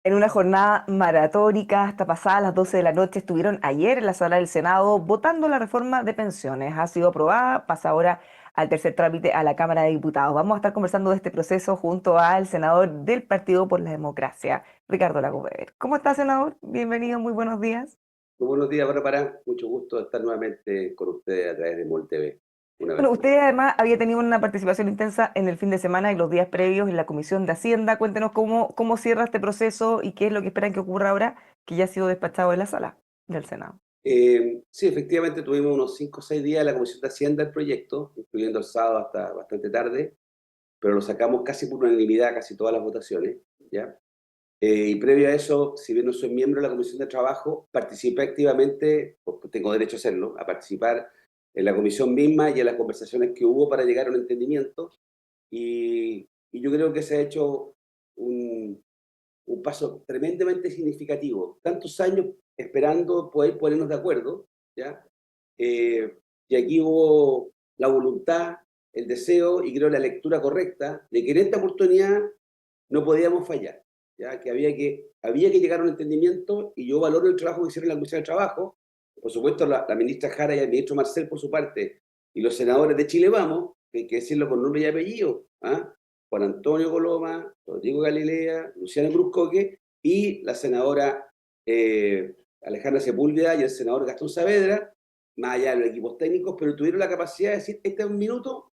En una jornada maratónica hasta pasadas las 12 de la noche estuvieron ayer en la sala del Senado votando la reforma de pensiones. Ha sido aprobada, pasa ahora al tercer trámite a la Cámara de Diputados. Vamos a estar conversando de este proceso junto al senador del Partido por la Democracia, Ricardo Lagos. ¿Cómo está, senador? Bienvenido, muy buenos días. Muy buenos días, Bárbara. Mucho gusto de estar nuevamente con ustedes a través de MOL TV, una vez Bueno, más. usted además había tenido una participación intensa en el fin de semana y los días previos en la Comisión de Hacienda. Cuéntenos cómo cierra este proceso y qué es lo que esperan que ocurra ahora, que ya ha sido despachado en la sala del Senado. Sí, efectivamente tuvimos unos 5 o 6 días en la Comisión de Hacienda del proyecto, incluyendo el sábado hasta bastante tarde, pero lo sacamos casi por unanimidad, casi todas las votaciones, ¿ya? Y previo a eso, si bien no soy miembro de la Comisión de Trabajo, participé activamente, porque tengo derecho a hacerlo, a participar en la comisión misma y en las conversaciones que hubo para llegar a un entendimiento. Y yo creo que se ha hecho un, un paso tremendamente significativo. Tantos años esperando poder ponernos de acuerdo, ¿ya? Y aquí hubo la voluntad, el deseo y creo la lectura correcta de que en esta oportunidad no podíamos fallar, ¿ya? Que había que llegar a un entendimiento y yo valoro el trabajo que hicieron la Comisión de Trabajo, por supuesto la ministra Jara y el ministro Marcel por su parte, y los senadores de Chile Vamos, que hay que decirlo con nombre y apellido, ¿ah? Juan Antonio Coloma, Rodrigo Galilea, Luciano Cruzcoque y la senadora Alejandra Sepúlveda y el senador Gastón Saavedra, más allá de los equipos técnicos, pero tuvieron la capacidad de decir, este es un minuto,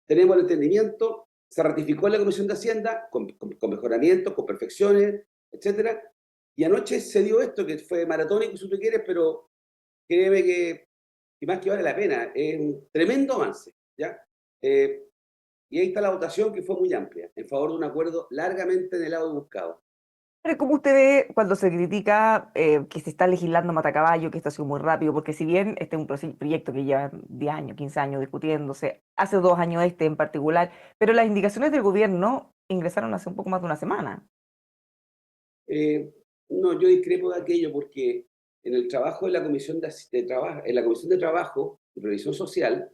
tenemos el entendimiento, se ratificó en la Comisión de Hacienda con mejoramientos, con perfecciones, etcétera. Y anoche se dio esto, que fue maratónico, si tú quieres, pero créeme que más que vale la pena, es un tremendo avance, ¿ya? Eh, y ahí está la votación que fue muy amplia, en favor de un acuerdo largamente en el lado buscado. Pero ¿cómo usted ve cuando se critica que se está legislando matacaballo, que esto ha sido muy rápido? Porque si bien este es un proyecto que lleva 10 años, 15 años discutiéndose, hace 2 años este en particular, pero las indicaciones del gobierno ingresaron hace un poco más de una semana. Eh, no, yo discrepo de aquello porque en el trabajo de la Comisión de Trabajo, en la Comisión de Trabajo y Previsión Social,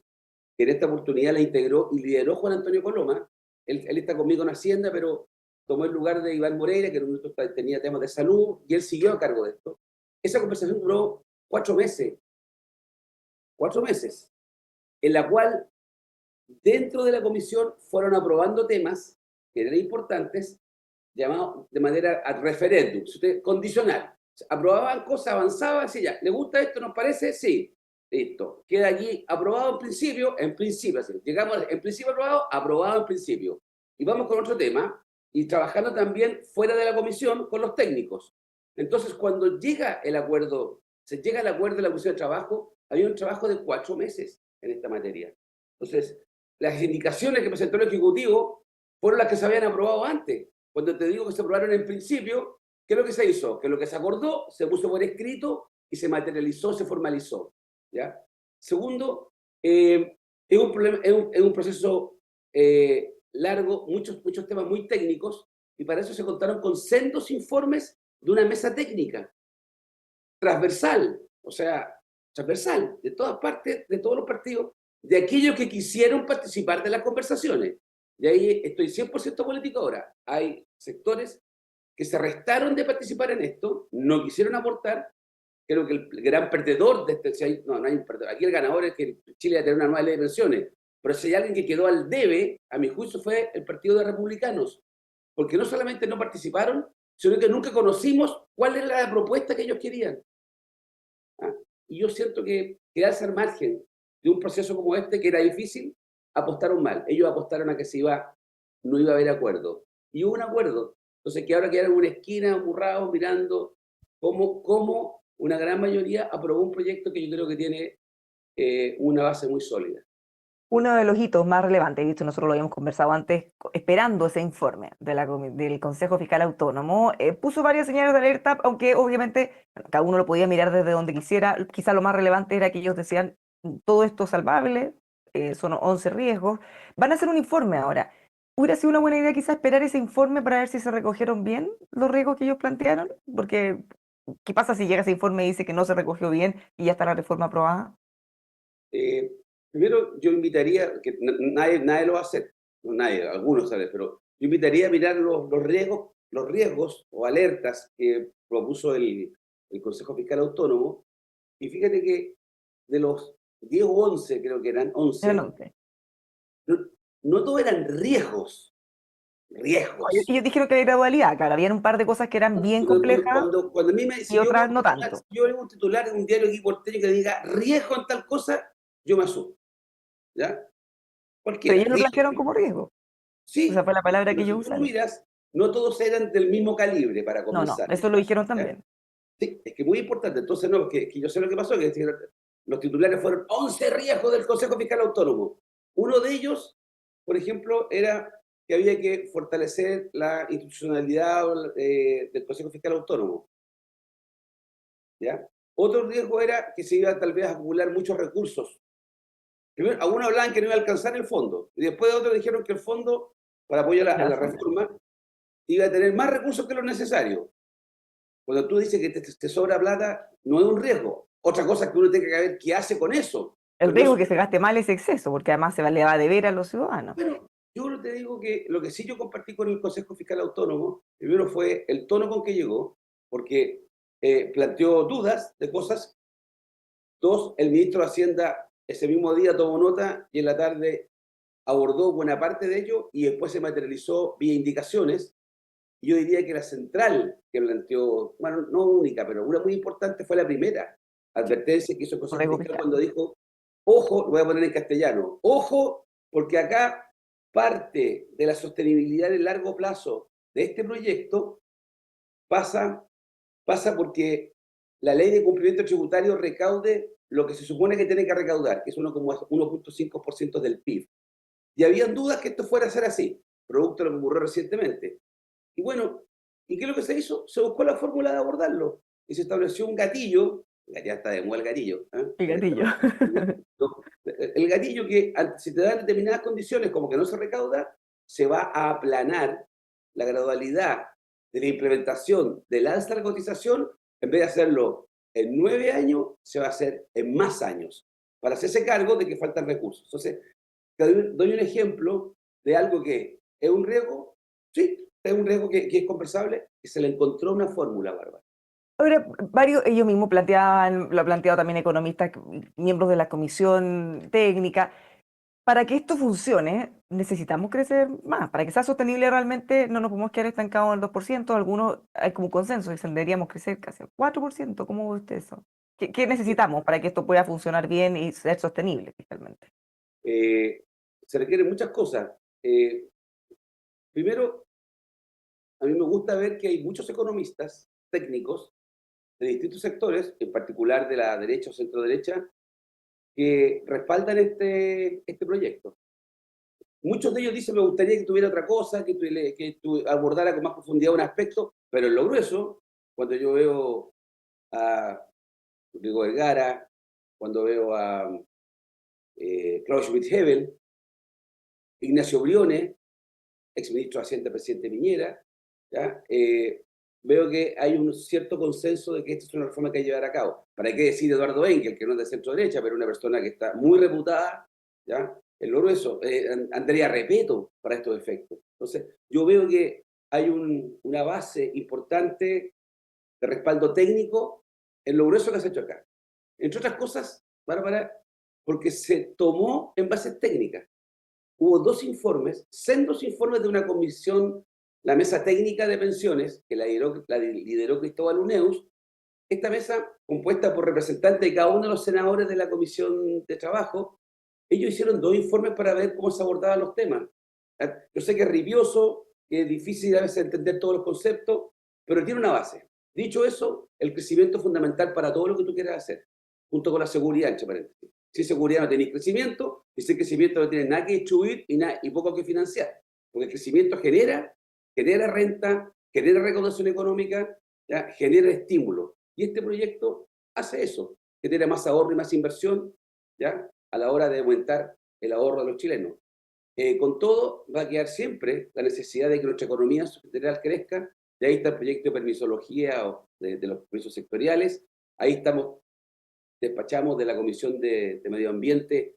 que en esta oportunidad la integró y lideró Juan Antonio Coloma. Él está conmigo en Hacienda, pero tomó el lugar de Iván Moreira, que en un momento tenía temas de salud, y él siguió a cargo de esto. Esa conversación duró 4 meses, 4 meses, en la cual dentro de la comisión fueron aprobando temas que eran importantes, llamados de manera a referéndum, condicional. Aprobaban cosas, avanzaban, decía ya, ¿le gusta esto? ¿Nos parece? Sí. Listo. Queda aquí aprobado en principio, así. Llegamos en principio aprobado en principio. Y vamos con otro tema, y trabajando también fuera de la comisión con los técnicos. Entonces, cuando llega el acuerdo, se llega al acuerdo de la Comisión de Trabajo, había un trabajo de 4 meses en esta materia. Entonces, las indicaciones que presentó el Ejecutivo fueron las que se habían aprobado antes. Cuando te digo que se aprobaron en principio, ¿qué es lo que se hizo? Que lo que se acordó se puso por escrito y se materializó, se formalizó. ¿Ya? Segundo, es un, problema, es un proceso largo, muchos temas muy técnicos, y para eso se contaron con sendos informes de una mesa técnica, transversal, o sea, transversal, de todas partes, de todos los partidos, de aquellos que quisieron participar de las conversaciones. Y ahí estoy 100% político ahora. Hay sectores que se restaron de participar en esto, no quisieron aportar. Creo que el gran perdedor de este, si hay, no hay un perdedor, aquí el ganador es que Chile va a tener una nueva ley de pensiones, pero si hay alguien que quedó al debe, a mi juicio fue el Partido de Republicanos, porque no solamente no participaron, sino que nunca conocimos cuál era la propuesta que ellos querían. ¿Ah? Y yo siento que quedarse al margen de un proceso como este, que era difícil, apostaron mal. Ellos apostaron a que no iba a haber acuerdo. Y hubo un acuerdo. Entonces, que ahora quedaron en una esquina, aburrados, mirando cómo una gran mayoría aprobó un proyecto que yo creo que tiene una base muy sólida. Uno de los hitos más relevantes, visto, nosotros lo habíamos conversado antes, esperando ese informe de del Consejo Fiscal Autónomo, puso varias señales de alerta, aunque obviamente bueno, cada uno lo podía mirar desde donde quisiera. Quizá lo más relevante era que ellos decían, todo esto es salvable, son 11 riesgos. Van a hacer un informe ahora. ¿Hubiera sido una buena idea quizá esperar ese informe para ver si se recogieron bien los riesgos que ellos plantearon? Porque, ¿qué pasa si llega ese informe y dice que no se recogió bien y ya está la reforma aprobada? Eh, Primero, yo invitaría, que nadie lo va a hacer, no nadie, algunos saben, pero yo invitaría a mirar los riesgos los riesgos o alertas que propuso el Consejo Fiscal Autónomo, y fíjate que de los 10 o 11, creo que eran Eran 11, 11. no, no todos eran riesgos, riesgos. Ellos dijeron que había gradualidad, claro, habían un par de cosas que eran bien complejas Cuando a mí y si yo veo otras no tanto. si yo veo un titular en un diario aquí porteño que diga riesgo en tal cosa, yo me asusto, ¿ya? Pero Cualquiera, ellos lo riesgo. plantearon como riesgo. Esa Sí, fue la palabra que pero si ellos tú lo usaron. miras, no todos eran del mismo calibre para No, no, comenzar, eso lo dijeron ¿ya? también. Sí, es que muy importante. Entonces, no, que yo sé lo que pasó, que los titulares fueron 11 riesgos del Consejo Fiscal Autónomo. Uno de ellos, por ejemplo, era que había que fortalecer la institucionalidad del Consejo Fiscal Autónomo, ¿ya? Otro riesgo era que se iba tal vez a acumular muchos recursos. Primero, algunos hablaban que no iba a alcanzar el fondo, y después otros dijeron que el fondo, para apoyar a Ya, la son menos. reforma, iba a tener más recursos que lo necesario. Cuando tú dices que te sobra plata, no es un riesgo. Otra cosa es que uno tenga que ver qué hace con eso. El Pero no riesgo es, de que se gaste mal ese exceso, porque además le va a deber a los ciudadanos. bueno, yo no te digo que lo que sí yo compartí con el Consejo Fiscal Autónomo, primero fue el tono con que llegó, porque planteó dudas de cosas. Dos, el ministro de Hacienda ese mismo día tomó nota y en la tarde abordó buena parte de ello y después se materializó vía indicaciones. Yo diría que la central que planteó, bueno, no única, pero una muy importante fue la primera advertencia que hizo el Consejo Riesgo Fiscal fiscal. cuando dijo, ojo, lo voy a poner en castellano, ojo, porque acá parte de la sostenibilidad de largo plazo de este proyecto pasa, pasa porque la ley de cumplimiento tributario recaude lo que se supone que tiene que recaudar, que es 1,5% del PIB. Y habían dudas que esto fuera a ser así, producto de lo que ocurrió recientemente. Y bueno, ¿y qué es lo que se hizo? Se buscó la fórmula de abordarlo y se estableció un gatillo, ya está de moda el gatillo, ¿eh? El gatillo. No, el gatillo que si te dan determinadas condiciones como que no se recauda, se va a aplanar la gradualidad de la implementación del alza de la cotización, en vez de hacerlo en 9 años, se va a hacer en más años, para hacerse cargo de que faltan recursos. Entonces, te doy un ejemplo de algo que es un riesgo, sí, es un riesgo que es conversable, y se le encontró una fórmula, Bárbara. Ahora, varios, ellos mismos planteaban, lo ha planteado también economistas, miembros de la comisión técnica, para que esto funcione, necesitamos crecer más. Para que sea sostenible realmente, no nos podemos quedar estancados en el 2%. Algunos, hay como consenso, dicen deberíamos crecer casi al 4%. ¿Cómo ve usted eso? ¿Qué necesitamos para que esto pueda funcionar bien y ser sostenible fiscalmente? Eh, Se requieren muchas cosas. Primero, a mí me gusta ver que hay muchos economistas técnicos de distintos sectores, en particular de la derecha o centro-derecha, que respaldan este proyecto. Muchos de ellos dicen, me gustaría que tuviera otra cosa, que abordara con más profundidad un aspecto, pero en lo grueso, cuando yo veo a Rodrigo Vergara, cuando veo a Klaus Schmidt-Hebel, Ignacio Briones, exministro de Hacienda, presidente Piñera, ¿ya? Veo que hay un cierto consenso de que esta es una reforma que hay que llevar a cabo. ¿Para qué decir Eduardo Engel, que no es de centro derecha, pero una persona que está muy reputada, ¿ya? En lo grueso, Andrea Repeto para estos efectos. Entonces, yo veo que hay una base importante de respaldo técnico en lo grueso que se ha hecho acá. Entre otras cosas, Bárbara, porque se tomó en bases técnicas. Hubo dos informes, sendos informes de una comisión, la mesa técnica de pensiones, que la lideró Cristóbal Uneus. Esta mesa, compuesta por representantes de cada uno de los senadores de la Comisión de Trabajo, ellos hicieron dos informes para ver cómo se abordaban los temas. Yo sé que es ribioso, que es difícil a veces entender todos los conceptos, pero tiene una base. Dicho eso, el crecimiento es fundamental para todo lo que tú quieras hacer, junto con la seguridad, entre paréntesis. Sin seguridad no tenéis crecimiento, y sin crecimiento no tienes nada que distribuir y poco que financiar. Porque el crecimiento genera renta, genera recaudación económica, ¿ya? Genera estímulo. Y este proyecto hace eso, genera más ahorro y más inversión, ¿ya? A la hora de aumentar el ahorro de los chilenos. Con todo, va a quedar siempre la necesidad de que nuestra economía subsidiaria crezca. Y ahí está el proyecto de permisología o de los permisos sectoriales. Ahí despachamos de la Comisión de Medio Ambiente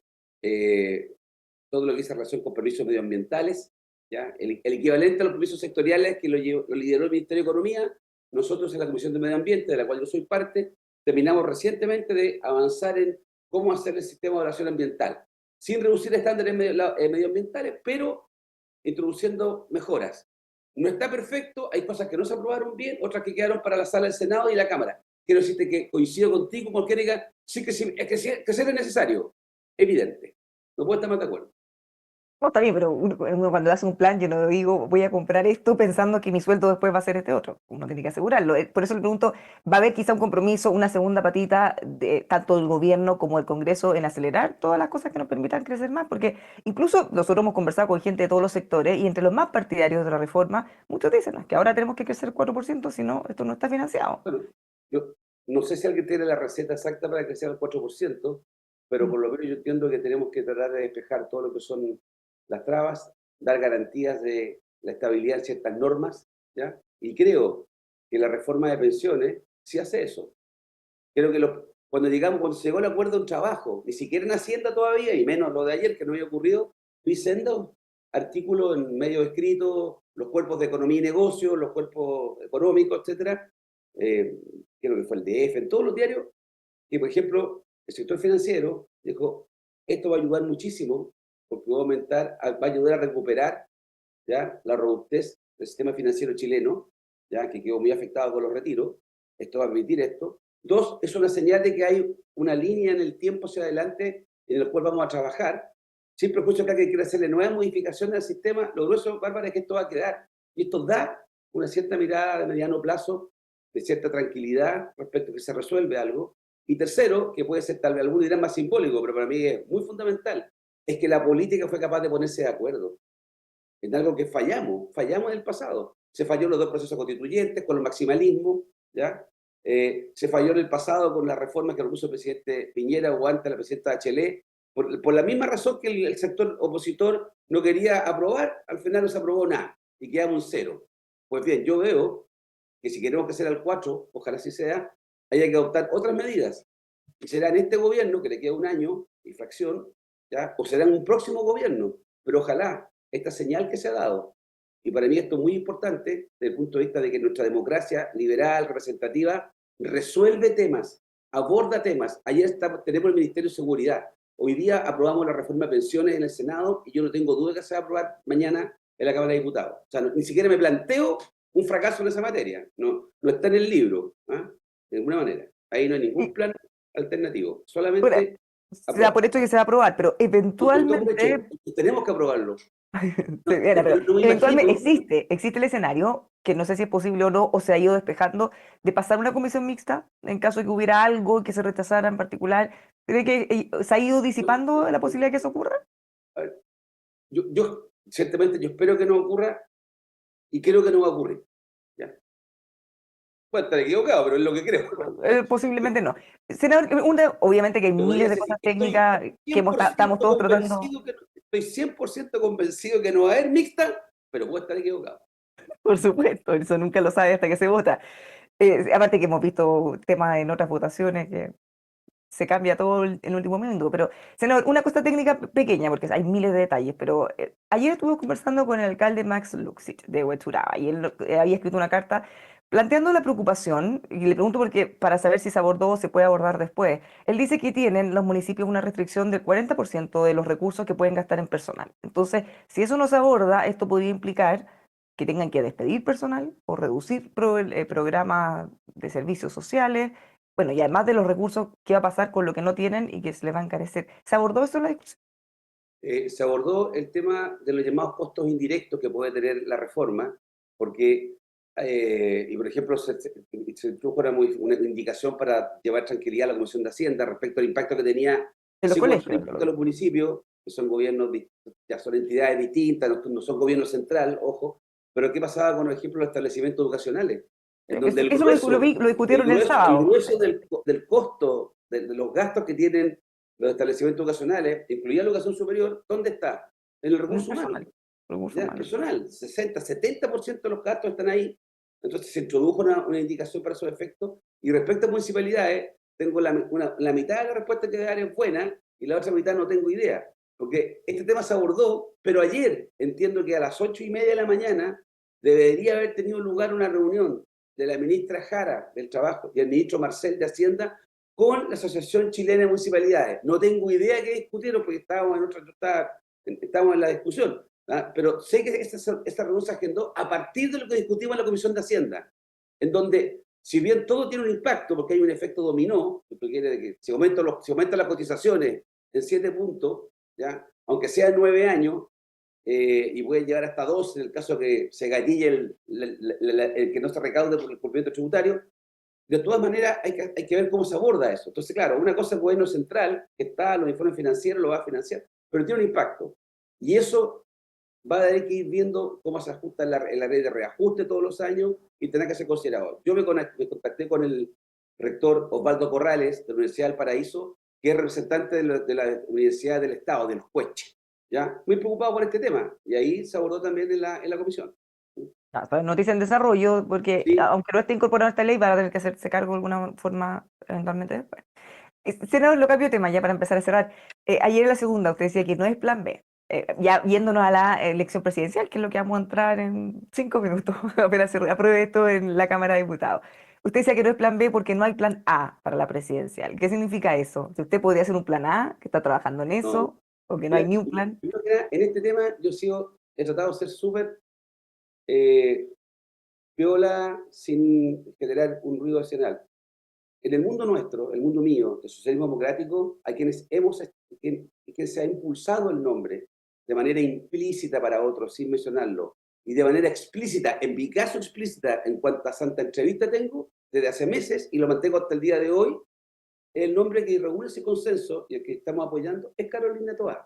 todo lo que dice relación con permisos medioambientales. ¿ya? El equivalente a los permisos sectoriales que lo lideró el Ministerio de Economía. Nosotros en la Comisión de Medio Ambiente, de la cual yo soy parte, terminamos recientemente de avanzar en cómo hacer el sistema de evaluación ambiental, sin reducir estándares medioambientales, pero introduciendo mejoras. No está perfecto, hay cosas que no se aprobaron bien, otras que quedaron para la sala del Senado y la Cámara. Quiero decirte que coincido contigo, porque diga, sí, es que ser es necesario, evidente. No puedo estar más de acuerdo. No, está bien, pero uno cuando hace un plan, yo no digo, voy a comprar esto pensando que mi sueldo después va a ser este otro. Uno tiene que asegurarlo. Por eso le pregunto, ¿va a haber quizá un compromiso, una segunda patita de tanto el gobierno como el Congreso en acelerar todas las cosas que nos permitan crecer más? Porque incluso nosotros hemos conversado con gente de todos los sectores y entre los más partidarios de la reforma, muchos dicen, "No, es que ahora tenemos que crecer 4%, si no, esto no está financiado". Bueno, yo no sé si alguien tiene la receta exacta para que sea el 4%, pero Mm. por lo menos yo entiendo que tenemos que tratar de despejar todo lo que son las trabas, dar garantías de la estabilidad en ciertas normas, ¿ya? Y creo que la reforma de pensiones sí hace eso. Creo que cuando se llegó al acuerdo de un trabajo, ni siquiera en Hacienda todavía, y menos lo de ayer, que no había ocurrido, diciendo artículos en medios escritos, los cuerpos de economía y negocio, los cuerpos económicos, etcétera, eh, creo que fue el DF, en todos los diarios, que por ejemplo, el sector financiero dijo, esto va a ayudar muchísimo, porque va a ayudar a recuperar, ¿ya?, la robustez del sistema financiero chileno, ¿ya?, que quedó muy afectado con los retiros. Esto va a permitir esto. Dos, es una señal de que hay una línea en el tiempo hacia adelante en el cual vamos a trabajar. Siempre escucho acá que quiere hacerle nuevas modificaciones al sistema. Lo grueso, Bárbara, es que esto va a quedar. Y esto da una cierta mirada de mediano plazo, de cierta tranquilidad respecto a que se resuelve algo. Y tercero, que puede ser tal vez algunos dirán más simbólico, pero para mí es muy fundamental, es que la política fue capaz de ponerse de acuerdo en algo que fallamos en el pasado. Se falló en los dos procesos constituyentes, con el maximalismo, ¿ya? Se falló en el pasado con la reforma que propuso el presidente Piñera o antes la presidenta Bachelet, por la misma razón que el sector opositor no quería aprobar, al final no se aprobó nada y quedamos en cero. Pues bien, yo veo que si queremos crecer al 4, ojalá así sea, haya que adoptar otras medidas. Y será en este gobierno, que le queda un año y fracción, ¿ya?, o será en un próximo gobierno, pero ojalá esta señal que se ha dado, y para mí esto es muy importante desde el punto de vista de que nuestra democracia liberal, representativa, resuelve temas, aborda temas. Ayer tenemos el Ministerio de Seguridad, hoy día aprobamos la reforma de pensiones en el Senado y yo no tengo duda que se va a aprobar mañana en la Cámara de Diputados. O sea, ni siquiera me planteo un fracaso en esa materia, no está en el libro, ¿ah?, de alguna manera. Ahí no hay ningún Y, plan alternativo, bueno, solamente se da por hecho que se va a aprobar, pero no todo por hecho, eventualmente tenemos que aprobarlo. sí, mira, pero No me eventualmente imagino. existe el escenario, que no sé si es posible o no, o se ha ido despejando, de pasar una comisión mixta en caso de que hubiera algo que se rechazara en particular. ¿Cree que se ha ido disipando la posibilidad de que eso ocurra? A ver, ciertamente, yo espero que no ocurra y creo que no va a ocurrir. ¿Ya? Puede estar equivocado, pero es lo que creo. Posiblemente no. Senador, obviamente que hay Te podría miles de decir cosas que estoy técnicas que 100% estamos todos tratando, convencido estoy 100% convencido que no va a haber mixta, pero puede estar equivocado. por supuesto, eso nunca lo sabe hasta que se vota. Aparte que hemos visto temas en otras votaciones que se cambia todo en el último minuto. Pero, senador, una cosa técnica pequeña, porque hay miles de detalles, pero ayer estuve conversando con el alcalde Max Luxich de Huechuraba y él había escrito una carta planteando la preocupación, y le pregunto porque para saber si se abordó o se puede abordar después. Él dice que tienen los municipios una restricción del 40% de los recursos que pueden gastar en personal. Entonces, si eso no se aborda, esto podría implicar que tengan que despedir personal o reducir programas de servicios sociales. Bueno, y además de los recursos, ¿qué va a pasar con lo que no tienen y que se les va a encarecer? ¿Se abordó eso en la discusión? Se abordó el tema de los llamados costos indirectos que puede tener la reforma, porque, y por ejemplo, se introdujo una indicación para llevar tranquilidad a la Comisión de Hacienda respecto al impacto que tenía, En los sí, cuando son colegios. impactos a los municipios, que son gobiernos, ya son entidades distintas, no son gobierno central, ojo, pero ¿qué pasaba con, por ejemplo, los establecimientos educacionales? En donde Eso lo discutieron el el sábado. grueso del costo, de los gastos que tienen los establecimientos educacionales, incluida la educación superior, ¿dónde está? En el En el recurso humano, personal. Recursos ¿ya? humanos. Personal, 60, 70% de los gastos están ahí. Entonces se introdujo una indicación para esos efectos. Y respecto a municipalidades, tengo la mitad de la respuesta que dar es buena y la otra mitad no tengo idea. porque este tema se abordó, pero ayer entiendo que a las 8:30 de la mañana debería haber tenido lugar una reunión de la ministra Jara del Trabajo y el ministro Marcel de Hacienda con la Asociación Chilena de Municipalidades. No tengo idea qué discutieron porque estábamos en la discusión, ¿ah? Pero sé que esta reunión se agendó a partir de lo que discutimos en la Comisión de Hacienda, en donde, si bien todo tiene un impacto, porque hay un efecto dominó, que quiere que si aumentan las cotizaciones en 7 puntos, ¿ya? Aunque sea en 9 años, y puede llegar hasta 12 en el caso que se gatille el que no se recaude por el cumplimiento tributario. De todas maneras, hay que ver cómo se aborda eso. Entonces, claro, una cosa es el gobierno central, que está, los informes financieros lo va a financiar, pero tiene un impacto. Y eso va a tener que ir viendo cómo se ajusta en la ley de reajuste todos los años y tendrá que ser considerado. Yo me contacté con el rector Osvaldo Corrales, de la Universidad del Paraíso, que es representante de la Universidad del Estado, de los CUECH, ¿ya? Muy preocupado por este tema, y ahí se abordó también en la comisión. Esto es noticia en desarrollo, porque Sí, aunque no esté incorporado a esta ley, van a tener que hacerse cargo de alguna forma eventualmente después. Senador, lo cambio de tema ya para empezar a cerrar. Ayer en la segunda usted decía que no es plan B. Ya yéndonos a la elección presidencial, que es lo que vamos a entrar en 5 minutos, apenas se apruebe esto en la Cámara de Diputados. Usted decía que no es plan B porque no hay plan A para la presidencial. ¿Qué significa eso? Si usted podría hacer un plan A, que está trabajando en no. eso, o que no hay Mira, ni un plan. primero que nada, en este tema he tratado de ser súper eh, piola sin generar un ruido adicional. En el mundo nuestro, el mundo mío, del socialismo democrático, hay quien se ha impulsado el nombre de manera implícita para otros, sin mencionarlo, y de manera explícita, en mi caso explícita, en cuanto a santa entrevista tengo, desde hace meses, y lo mantengo hasta el día de hoy, el nombre que reúne ese consenso y el que estamos apoyando es Carolina Toá.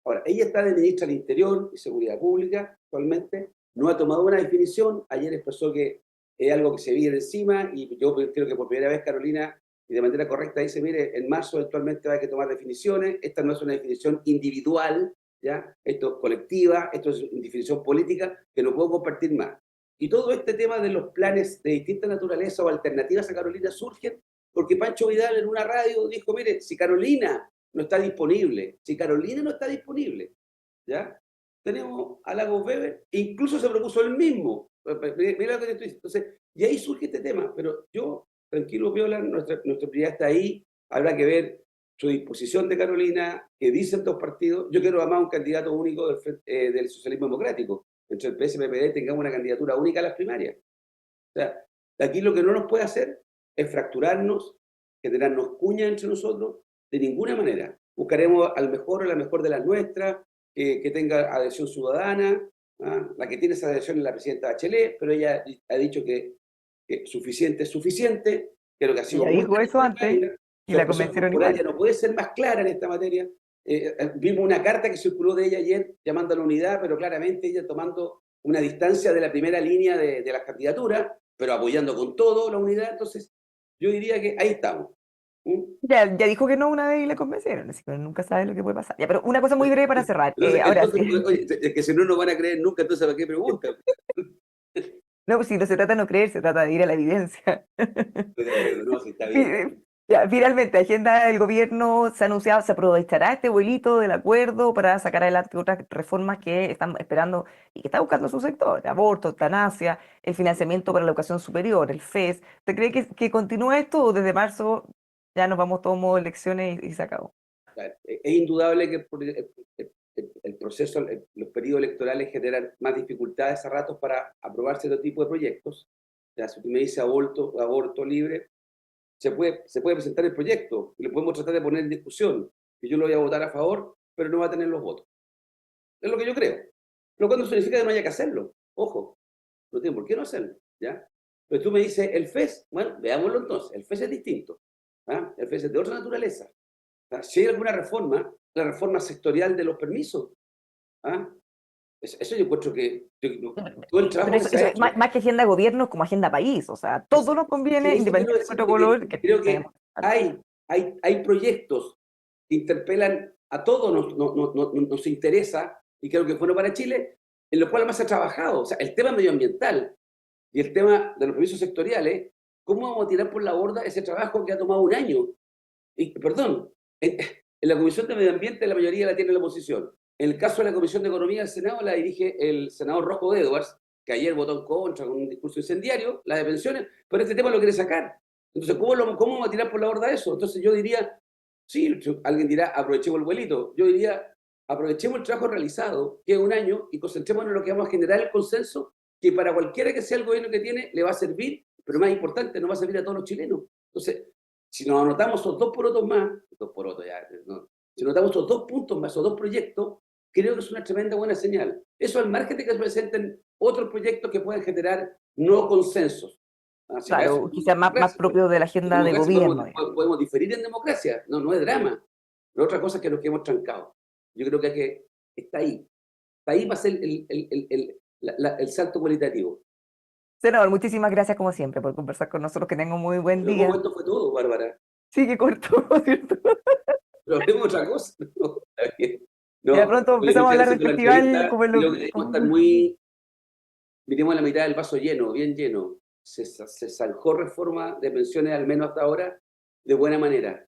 Ahora, ella está de ministra del Interior y Seguridad Pública actualmente, no ha tomado una definición, ayer expresó que es algo que se viene encima y yo creo que por primera vez Carolina, y de manera correcta, dice, mire, en marzo eventualmente va a que tomar definiciones, esta no es una definición individual, ¿ya? Esto es colectiva, esto es una definición política que no puedo compartir más. Y todo este tema de los planes de distinta naturaleza o alternativas a Carolina surgen porque Pancho Vidal en una radio dijo, mire, si Carolina no está disponible, ¿ya? Tenemos a Lagos Weber, incluso se propuso él mismo. Mira lo que te estoy diciendo. Entonces, y ahí surge este tema, pero yo, tranquilo, Viola, nuestra prioridad está ahí, habrá que ver su disposición de Carolina, que dicen dos partidos. Yo quiero además un candidato único del socialismo democrático. Entre el PS y el PPD tengamos una candidatura única a las primarias. O sea, aquí lo que no nos puede hacer es fracturarnos, generarnos cuñas entre nosotros, de ninguna manera. Buscaremos al mejor o la mejor de las nuestras, que tenga adhesión ciudadana, ¿ah? La que tiene esa adhesión es la presidenta Bachelet, pero ella ha dicho que suficiente es suficiente, que lo que ha sido Ya muy dijo eso antes clara, y su la expresión convencieron corporal igual. ya no puede ser más clara en esta materia. Vimos una carta que circuló de ella ayer llamando a la unidad, pero claramente ella tomando una distancia de la primera línea de las candidaturas, pero apoyando con todo la unidad. Entonces, yo diría que ahí estamos. ¿Mm? Ya dijo que no una vez y la convencieron, así que nunca sabe lo que puede pasar. Ya, pero una cosa muy breve para cerrar. Ahora sí. Oye, es que si no nos van a creer nunca, entonces ¿para qué preguntan? No, pues si no se trata de no creer, se trata de ir a la evidencia. Estoy de acuerdo, no, si está bien. Fi- Ya, finalmente, agenda del gobierno se ha anunciado, se aprovechará este vuelito del acuerdo para sacar adelante otras reformas que están esperando y que está buscando su sector, aborto, eutanasia, el financiamiento para la educación superior, el FES. ¿Usted cree que continúa esto o desde marzo ya nos vamos todos modo elecciones y se acabó? Es indudable que el proceso, los periodos electorales generan más dificultades a ratos para aprobar cierto tipo de proyectos. O sea, si tú me dices aborto libre, se puede presentar el proyecto y lo podemos tratar de poner en discusión. Y yo lo voy a votar a favor, pero no va a tener los votos. Es lo que yo creo. Lo cual no significa que no haya que hacerlo. Ojo, no tiene por qué no hacerlo, ¿ya? Pero tú me dices, el FES, bueno, veámoslo entonces. El FES es distinto. ¿Ah? El FES es de otra naturaleza. ¿Ah? Si hay alguna reforma, la reforma sectorial de los permisos. ¿Ah? Eso yo encuentro que todo el Pero trabajo que se eso ha es hecho. más que agenda de gobierno, es como agenda país. O sea, todo nos Sí, conviene, eso quiero independientemente de decir, nuestro que color, que creo que tenemos. hay proyectos que interpelan a todos, nos interesa, y creo que es bueno para Chile, en lo cual más se ha trabajado. O sea, el tema medioambiental y el tema de los permisos sectoriales, ¿cómo vamos a tirar por la borda ese trabajo que ha tomado un año? Y, perdón, En la Comisión de Medio Ambiente la mayoría la tiene la oposición. En el caso de la Comisión de Economía del Senado la dirige el senador Rosco Edwards, que ayer votó en contra con un discurso incendiario, la de pensiones, pero este tema lo quiere sacar. Entonces, ¿cómo va a tirar por la borda eso? Entonces yo diría, sí, alguien dirá, aprovechemos el vuelito. Yo diría, aprovechemos el trabajo realizado, que es un año, y concentrémonos en lo que vamos a generar el consenso, que para cualquiera que sea el gobierno que tiene, le va a servir, pero más importante, no va a servir a todos los chilenos. Entonces, si nos anotamos esos dos porotos más, dos porotos ya, no, si anotamos esos dos puntos más, esos dos proyectos, creo que es una tremenda buena señal. Eso al margen de que se presenten otros proyectos que puedan generar no consensos. Así que eso Claro, quizás es más democracia. propio de la En agenda de democracia gobierno, digamos. podemos diferir en democracia, no es drama. La otra cosa es que nos quedemos trancados. Yo creo que está ahí. Está ahí va a ser el salto cualitativo. Senador, muchísimas gracias como siempre por conversar con nosotros, que tenga un muy buen Pero como día. esto fue todo, Bárbara. Sí, que corto, ¿cierto? Pero hablemos de otra cosa. No, está bien. Ya No, pronto oye, empezamos a muchas hablar gracias del por la festival entrevista. como en Creo que debemos estar como- miremos la mitad del vaso lleno, bien lleno. Se zanjó reforma de pensiones, al menos hasta ahora, de buena manera,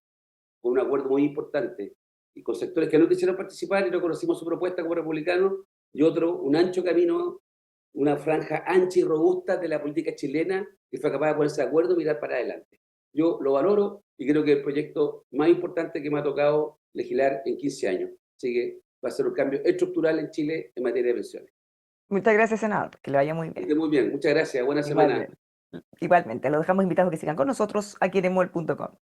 con un acuerdo muy importante, y con sectores que no quisieron participar y no conocimos su propuesta como republicanos, y otro, un ancho camino, una franja ancha y robusta de la política chilena que fue capaz de ponerse de acuerdo y mirar para adelante. Yo lo valoro y creo que es el proyecto más importante que me ha tocado legislar en 15 años. Así que va a ser un cambio estructural en Chile en materia de pensiones. Muchas gracias, senador, que le vaya muy Que bien. esté muy bien. Muchas gracias. Buena semana. Igualmente. Igualmente, los dejamos invitados a que sigan con nosotros aquí en emol.com.